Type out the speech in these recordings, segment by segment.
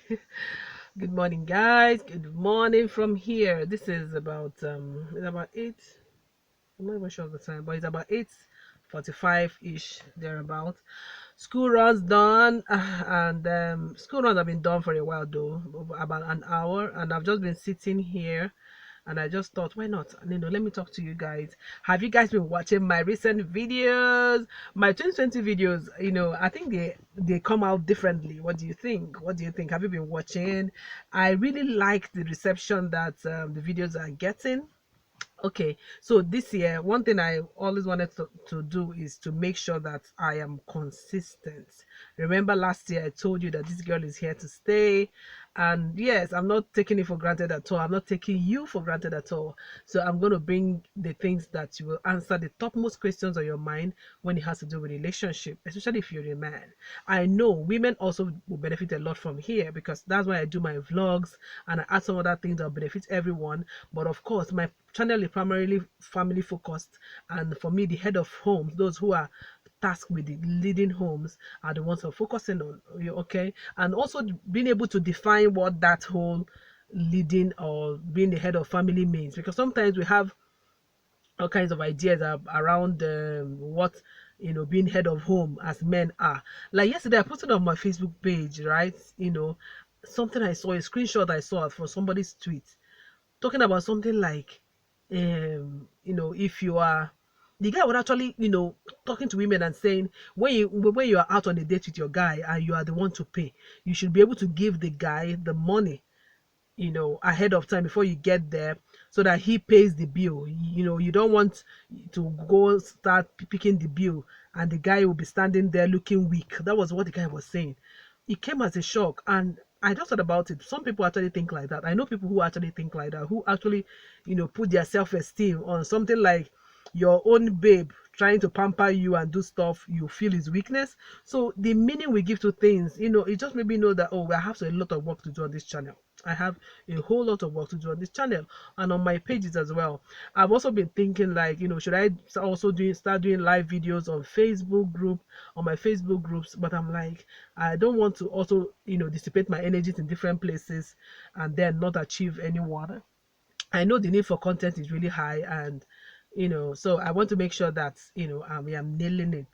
Good morning, guys. Good morning from here. This is about it's about 8. I'm not even sure of the time, but it's about 8:45 ish thereabout. School runs done, and school runs have been done for a while though, about an hour, and I've just been sitting here, and I just thought, why not? And, let me talk to you guys. Have you guys been watching my recent videos, my 2020 videos? I think they come out differently. What do you think? What do you think? Have you been watching? I really like the reception that the videos are getting. Okay, so this year, one thing I always wanted to do is to make sure that I am consistent. Remember last year I told you that this girl is here to stay, and yes, I'm not taking it for granted at all. I'm not taking you for granted at all. So I'm going to bring the things that you will answer the topmost questions on your mind when it has to do with relationship, especially if you're a man. I know women also will benefit a lot from here because that's why I do my vlogs and I add some other things that will benefit everyone. But of course, my channel is primarily family focused, and for me, the head of homes, those who are tasked with the leading homes, are the ones who are focusing on you. Okay, and also being able to define what that whole leading or being the head of family means, because sometimes we have all kinds of ideas around what being head of home as men are. Like yesterday I posted on my Facebook page, right? Something I saw, a screenshot I saw for somebody's tweet, talking about something like if you are, the guy would actually talking to women and saying, when you are out on a date with your guy and you are the one to pay, you should be able to give the guy the money ahead of time before you get there, so that he pays the bill. You don't want to go start picking the bill and the guy will be standing there looking weak. That was what the guy was saying. It came as a shock, and I just thought about it. Some people actually think like that. I know people who actually think like that, who actually put their self-esteem on something like your own babe trying to pamper you and do stuff you feel is weakness. So the meaning we give to things, it just made me know that, oh, I have a lot of work to do on this channel. I have a whole lot of work to do on this channel and on my pages as well. I've also been thinking, like, should I also start doing live videos on Facebook group, on my Facebook groups? But I'm like, I don't want to also dissipate my energies in different places and then not achieve anyone. I know the need for content is really high, and so I want to make sure that I am nailing it.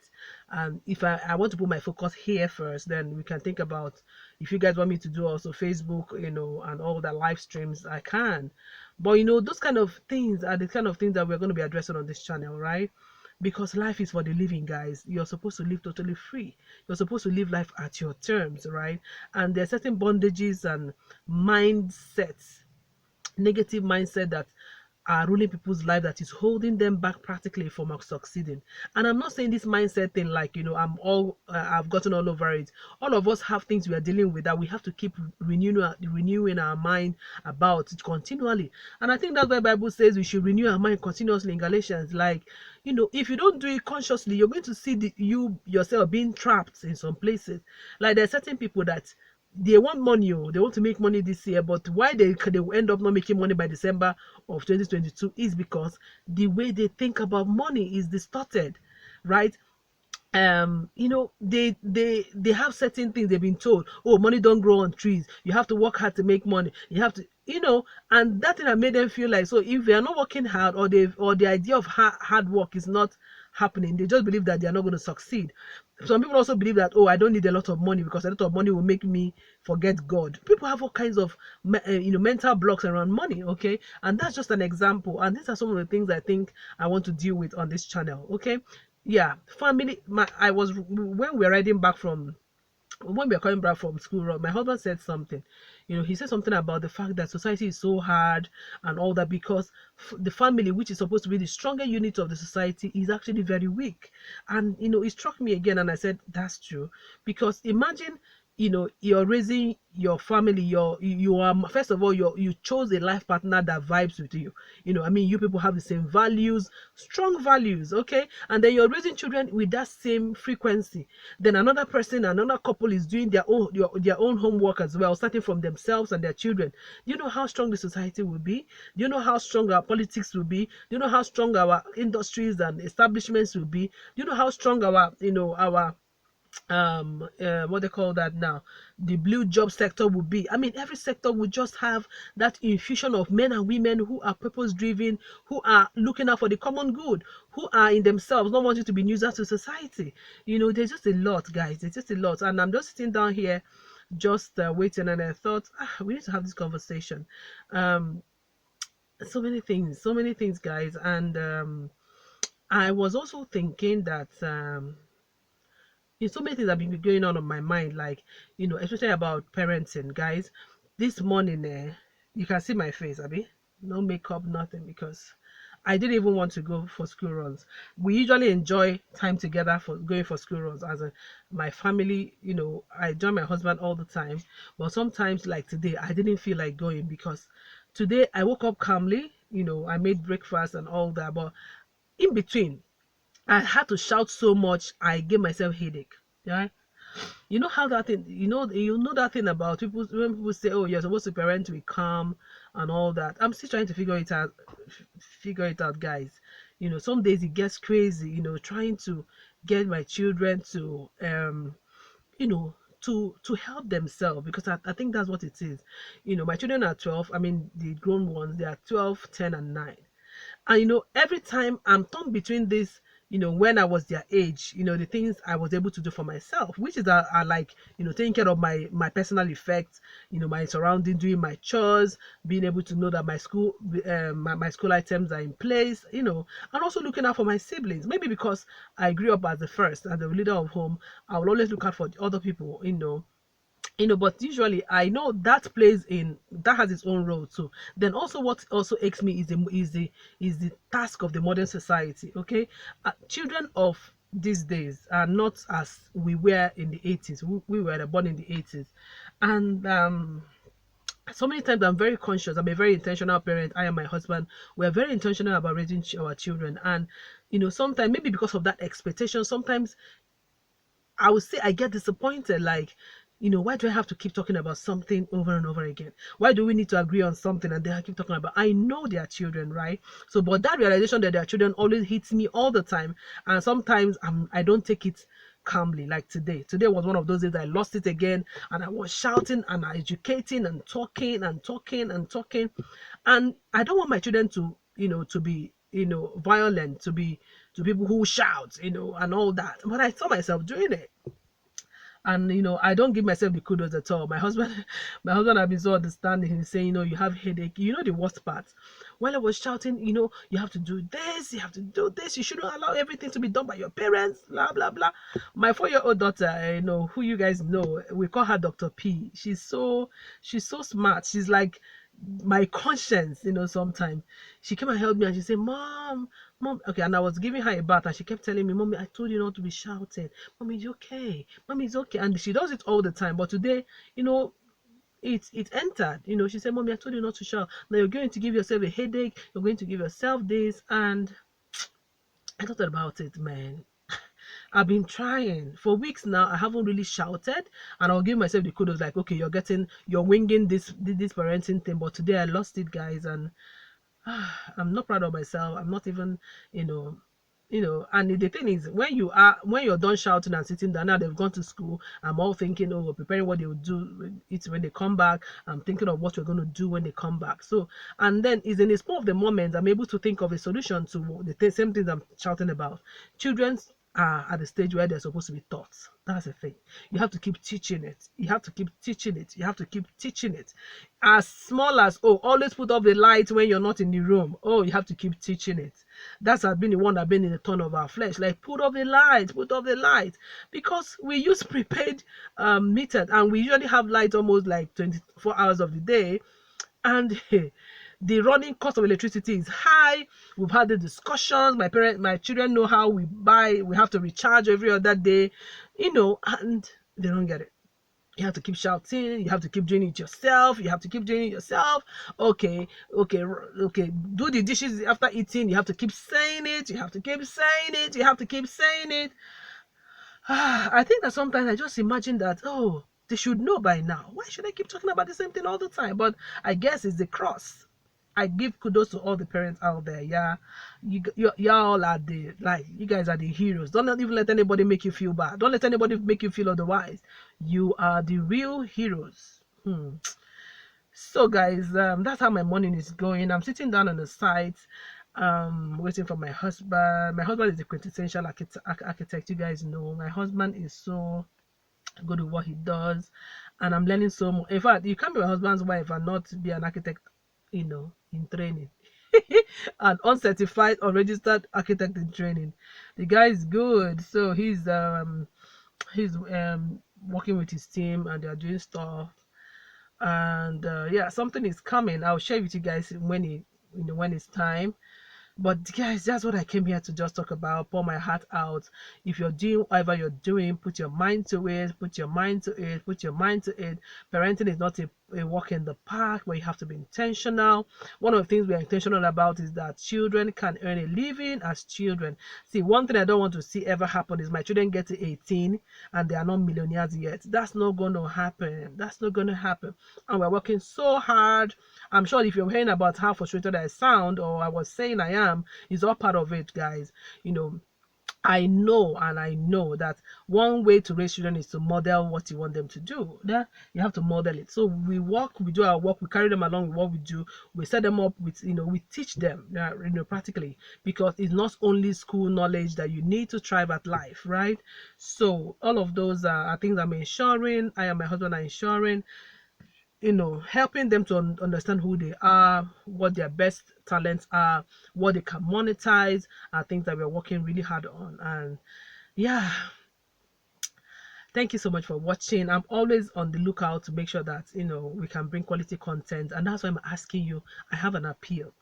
And if I want to put my focus here first, then we can think about, if you guys want me to do also Facebook, and all the live streams, I can. But those kind of things are the kind of things that we're going to be addressing on this channel, right? Because life is for the living, guys. You're supposed to live totally free. You're supposed to live life at your terms, right? And there are certain bondages and mindsets, negative mindset, that are ruling people's life, that is holding them back practically from succeeding. And I'm not saying this mindset thing like I've gotten all over it. All of us have things we are dealing with that we have to keep renewing our mind about it continually. And I think that's why the Bible says we should renew our mind continuously in Galatians. Like, if you don't do it consciously, you're going to see you yourself being trapped in some places. Like, there are certain people that they want money, they want to make money this year, but why they will end up not making money by December of 2022 is because the way they think about money is distorted, right? They have certain things they've been told. Oh, money don't grow on trees, you have to work hard to make money, you have to, and that thing that made them feel like, so if they are not working hard, or the idea of hard work is not happening, they just believe that they are not going to succeed. Some people also believe that, oh, I don't need a lot of money because a lot of money will make me forget God. People have all kinds of mental blocks around money. Okay, and that's just an example, and these are some of the things I think I want to deal with on this channel. Okay, yeah, family. I was, when we were riding back from, when we were coming back from school run, my husband said something. He said something about the fact that society is so hard and all that, because the family, which is supposed to be the stronger unit of the society, is actually very weak. And it struck me again, and I said, that's true. Because imagine, you're raising your family, you are, first of all, you chose a life partner that vibes with you. I mean, you people have the same values, strong values, okay? And then you're raising children with that same frequency. Then another person, another couple is doing their own homework as well, starting from themselves and their children. Do you know how strong the society will be? Do you know how strong our politics will be? Do you know how strong our industries and establishments will be? Do you know how strong our what they call that now, the blue job sector would be. I mean, every sector would just have that infusion of men and women who are purpose driven, who are looking out for the common good, who are in themselves not wanting to be nuisance to society. There's just a lot, guys. There's just a lot, and I'm just sitting down here just waiting, and I thought, we need to have this conversation. um so many things, guys. And I was also thinking that so many things have been going on my mind, like, especially about parenting, guys. This morning, you can see my face, Abby. No makeup, nothing, because I didn't even want to go for school runs. We usually enjoy time together for going for school runs as my family. I join my husband all the time, but sometimes, like today, I didn't feel like going because today I woke up calmly. I made breakfast and all that, but in between, I had to shout so much, I gave myself headache. Yeah. You know how that thing, you know that thing about people when people say, "Oh, you're supposed to parent with calm and all that." I'm still trying to figure it out, guys. Some days it gets crazy. Trying to get my children to you know to help themselves, because I think that's what it is. My children are 12. I mean, the grown ones, they are 12, 10, and 9. And every time I'm torn between this, when I was their age, the things I was able to do for myself, which is are like, taking care of my personal effects, my surrounding, doing my chores, being able to know that my school items are in place, and also looking out for my siblings. Maybe because I grew up as the first and the leader of home, I will always look out for the other people, but usually I know that has its own role too. Then also, what also aches me is the task of the modern society. Okay. Children of these days are not as we were in the 80s. We were born in the 80s. And so many times I'm very conscious. I'm a very intentional parent. I and my husband, we're very intentional about raising our children. And sometimes, maybe because of that expectation, sometimes I would say I get disappointed. Like, why do I have to keep talking about something over and over again? Why do we need to agree on something and then I keep talking about? I know they are children, right? So, but that realization that they are children always hits me all the time, and sometimes I don't take it calmly. Like today. Today was one of those days I lost it again, and I was shouting and educating and talking and talking and talking, and I don't want my children to be violent, to people who shout, and all that. But I saw myself doing it. And I don't give myself the kudos at all. My husband my husband has been so understanding. He's saying, you have headache. The worst part, while I was shouting, you have to do this, you have to do this, you shouldn't allow everything to be done by your parents, blah blah blah. My 4-year-old daughter, who you guys know, we call her Dr. P. She's so smart. She's like my conscience. Sometimes she came and helped me and she said, Mom, okay. And I was giving her a bath and she kept telling me, Mommy, I told you not to be shouting. Mommy, it's okay. Mommy, it's okay. And she does it all the time. But today, it entered. She said, Mommy, I told you not to shout. Now you're going to give yourself a headache. You're going to give yourself this. And I thought about it, man. I've been trying for weeks now. I haven't really shouted, and I'll give myself the kudos. Like, okay, you're winging this parenting thing. But today I lost it, guys, and I'm not proud of myself. I'm not even, you know, and the thing is, when you're done shouting and sitting down, now they've gone to school. I'm all thinking, oh, we're preparing what they will do it when they come back. I'm thinking of what we're going to do when they come back. So, and then is in the spur of the moment, I'm able to think of a solution to same things I'm shouting about. Children are at the stage where they're supposed to be taught. That's the thing. You have to keep teaching it. You have to keep teaching it. You have to keep teaching it. As small as, oh, always put off the light when you're not in the room. Oh, you have to keep teaching it. That's has been the one that been in the turn of our flesh. Like, put off the light, put off the light. Because we use prepaid meters, and we usually have light almost like 24 hours of the day. And the running cost of electricity is high. We've had the discussions. My children know how we have to recharge every other day, and they don't get it. You have to keep shouting. You have to keep doing it yourself. You have to keep doing it yourself. Okay, okay, okay. Do the dishes after eating. You have to keep saying it. You have to keep saying it. You have to keep saying it. I think that sometimes I just imagine that, oh, they should know by now. Why should I keep talking about the same thing all the time? But I guess it's the cross. I give kudos to all the parents out there. Yeah, you all are the, like, you guys are the heroes. Don't even let anybody make you feel bad. Don't let anybody make you feel otherwise. You are the real heroes. So guys, that's how my morning is going. I'm sitting down on the site, waiting for my husband. My husband is the quintessential architect. You guys know my husband is so good at what he does, and I'm learning so much. In fact, you can't be my husband's wife and not be an architect, in training. An uncertified, unregistered architect in training. The guy is good, so he's working with his team and they're doing stuff. And yeah, something is coming. I'll share with you guys when it's time. But guys, that's what I came here to just talk about, pour my heart out. If you're doing whatever you're doing, put your mind to it, put your mind to it, put your mind to it. Parenting is not a walk in the park where you have to be intentional. One of the things we're intentional about is that children can earn a living as children. See, one thing I don't want to see ever happen is my children get to 18 and they are not millionaires yet. That's not going to happen. That's not going to happen. And we're working so hard. I'm sure if you're hearing about how frustrated I sound, or I was saying I am, it's all part of it, guys. You know, I know that one way to raise children is to model what you want them to do. Yeah, you have to model it. So we do our work, we carry them along with what we do, we set them up with, we teach them, yeah, practically, because it's not only school knowledge that you need to thrive at life, right? So all of those are things I'm ensuring. I and my husband are ensuring, helping them to understand who they are, what their best talents are, what they can monetize, are things that we're working really hard on. And yeah, thank you so much for watching. I'm always on the lookout to make sure that, we can bring quality content. And that's why I'm asking you, I have an appeal.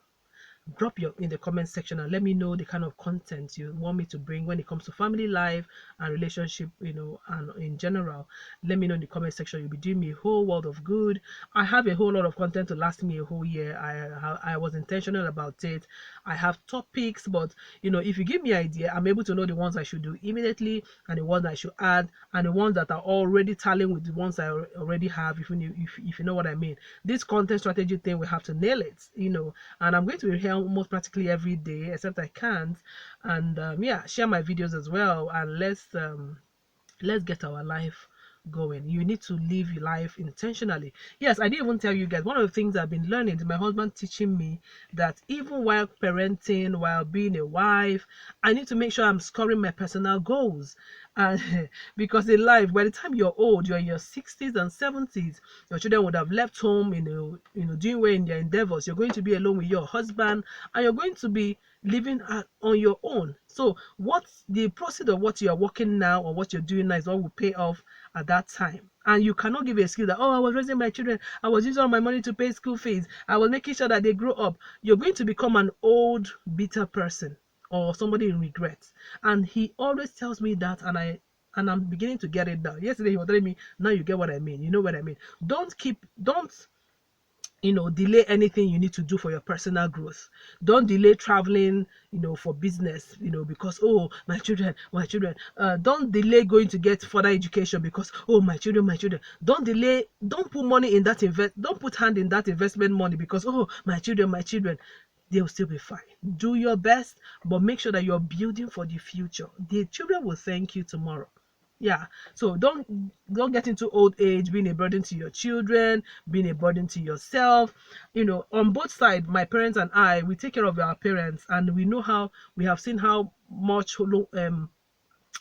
Drop your in the comment section and let me know the kind of content you want me to bring when it comes to family life and relationship, and in general. Let me know in the comment section. You'll be doing me a whole world of good. I have a whole lot of content to last me a whole year. I was intentional about it. I have topics, but if you give me an idea, I'm able to know the ones I should do immediately and the ones I should add and the ones that are already tallying with the ones I already have, if you know what I mean. This content strategy thing, we have to nail it, and I'm going to be here almost practically every day, except I can't. And yeah, share my videos as well, and let's get our life going. You need to live your life intentionally. Yes, I didn't even tell you guys, one of the things I've been learning is my husband teaching me that even while parenting, while being a wife, I need to make sure I'm scoring my personal goals. And because in life, by the time you're old, you're in your 60s and 70s, your children would have left home, doing well in their endeavors. You're going to be alone with your husband, and you're going to be living on your own. So what's the process of what you're working now or what you're doing now is what will pay off at that time. And you cannot give a excuse that, oh, I was raising my children, I was using all my money to pay school fees, I was making sure that they grow up. You're going to become an old bitter person or somebody in regret. And he always tells me that, and I'm beginning to get it now. Yesterday he was telling me, now you get what I mean. You know what I mean. Don't delay anything you need to do for your personal growth. Don't delay traveling, for business, because, oh, my children. Don't delay going to get further education because, oh, my children. Don't put money in that don't put hand in that investment money because, oh, my children. They'll still be fine. Do your best, but make sure that you're building for the future. The children will thank you tomorrow. Yeah, so don't get into old age being a burden to your children, being a burden to yourself. On both sides, my parents and I, we take care of our parents, and we have seen how much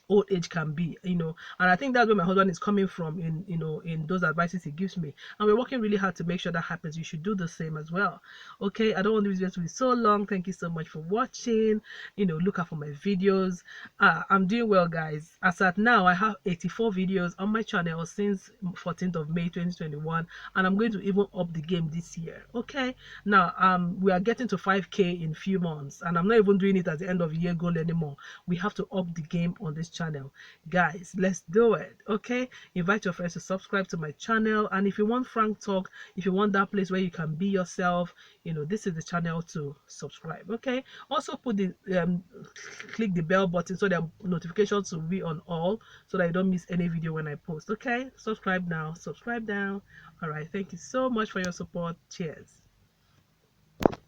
old age can be, and I think that's where my husband is coming from in those advices he gives me, and we're working really hard to make sure that happens. You should do the same as well. Okay, I don't want this video to be so long. Thank you so much for watching. Look out for my videos. I'm doing well, guys. As at now, I have 84 videos on my channel since 14th of May 2021, and I'm going to even up the game this year. Okay, now we are getting to 5K in few months, and I'm not even doing it at the end of year goal anymore. We have to up the game on this channel, guys. Let's do it. Okay, invite your friends to subscribe to my channel, and if you want frank talk, if you want that place where you can be yourself, this is the channel to subscribe. Okay, also put the click the bell button so that notifications will be on all, so that you don't miss any video when I post. Okay, subscribe now, subscribe now. All right, thank you so much for your support. Cheers.